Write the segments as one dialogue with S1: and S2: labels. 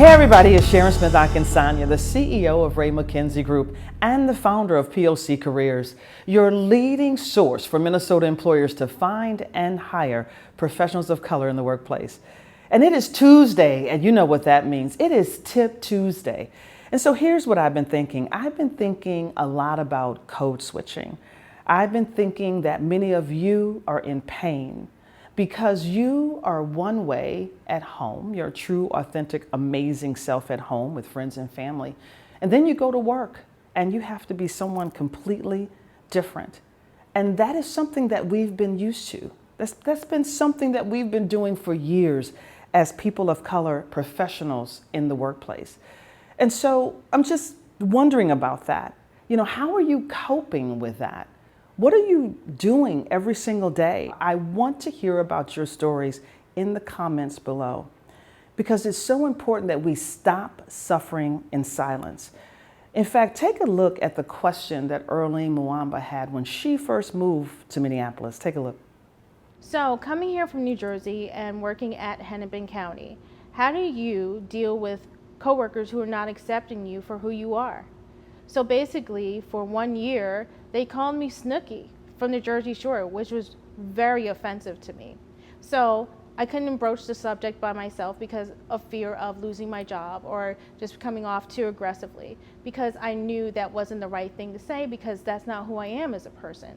S1: Hey everybody, it's Sharon Smith-Akinsanya, the CEO of Rae Mackenzie Group and the founder of POC Careers, your leading source for Minnesota employers to find and hire professionals of color in the workplace. And it is Tuesday, and you know what that means. It is Tip Tuesday. And so here's what I've been thinking. I've been thinking a lot about code switching. I've been thinking that many of you are in pain because you are one way at home, your true, authentic, amazing self at home with friends and family. And then you go to work and you have to be someone completely different. And that is something that we've been used to. That's been something that we've been doing for years as people of color professionals in the workplace. And so I'm just wondering about that. You know, how are you coping with that? What are you doing every single day? I want to hear about your stories in the comments below because it's so important that we stop suffering in silence. In fact, take a look at the question that Earlene Mwamba had when she first moved to Minneapolis. Take a look.
S2: So coming here from New Jersey and working at Hennepin County, how do you deal with coworkers who are not accepting you for who you are? So basically, for 1 year, they called me Snooki from the Jersey Shore, which was very offensive to me. So I couldn't broach the subject by myself because of fear of losing my job or just coming off too aggressively, because I knew that wasn't the right thing to say because that's not who I am as a person.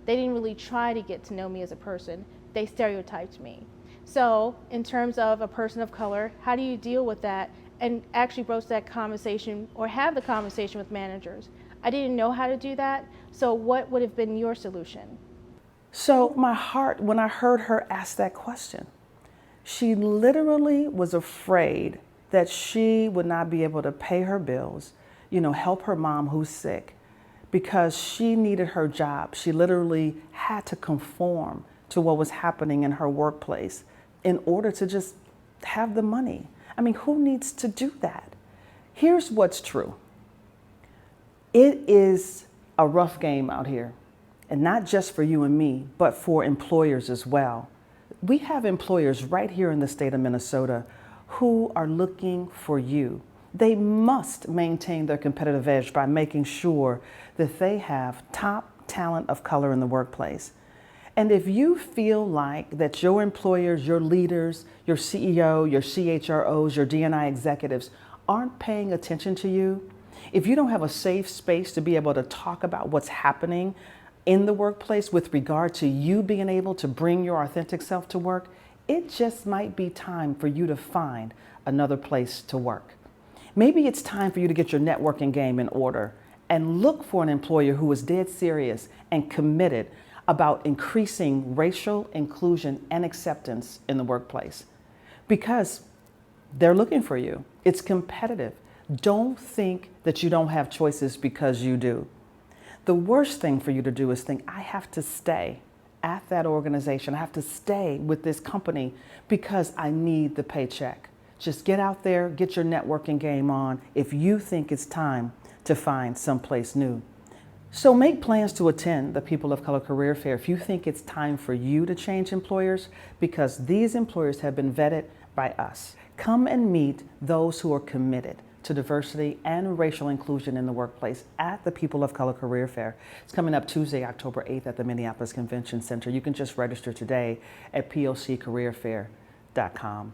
S2: They didn't really try to get to know me as a person. They stereotyped me. So in terms of a person of color, how do you deal with that and actually broach that conversation or have the conversation with managers? I didn't know how to do that. So what would have been your solution?
S1: So my heart, when I heard her ask that question, she literally was afraid that she would not be able to pay her bills, help her mom who's sick, because she needed her job. She literally had to conform to what was happening in her workplace in order to just have the money. I mean, who needs to do that? Here's what's true. It is a rough game out here, and not just for you and me, but for employers as well. We have employers right here in the state of Minnesota who are looking for you. They must maintain their competitive edge by making sure that they have top talent of color in the workplace. And if you feel like that your employers, your leaders, your CEO, your CHROs, your D&I executives aren't paying attention to you, if you don't have a safe space to be able to talk about what's happening in the workplace with regard to you being able to bring your authentic self to work, it just might be time for you to find another place to work. Maybe it's time for you to get your networking game in order and look for an employer who is dead serious and committed about increasing racial inclusion and acceptance in the workplace, because they're looking for you. It's competitive. Don't think that you don't have choices because you do. The worst thing for you to do is think, I have to stay at that organization. I have to stay with this company because I need the paycheck. Just get out there, get your networking game on if you think it's time to find someplace new. So make plans to attend the People of Color Career Fair if you think it's time for you to change employers, because these employers have been vetted by us. Come and meet those who are committed to diversity and racial inclusion in the workplace at the People of Color Career Fair. It's coming up Tuesday, October 8th at the Minneapolis Convention Center. You can just register today at POCcareerfair.com.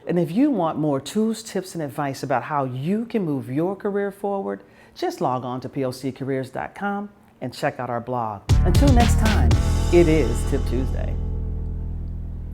S1: And if you want more tools, tips, and advice about how you can move your career forward, just log on to POCcareers.com and check out our blog. Until next time, it is Tip Tuesday.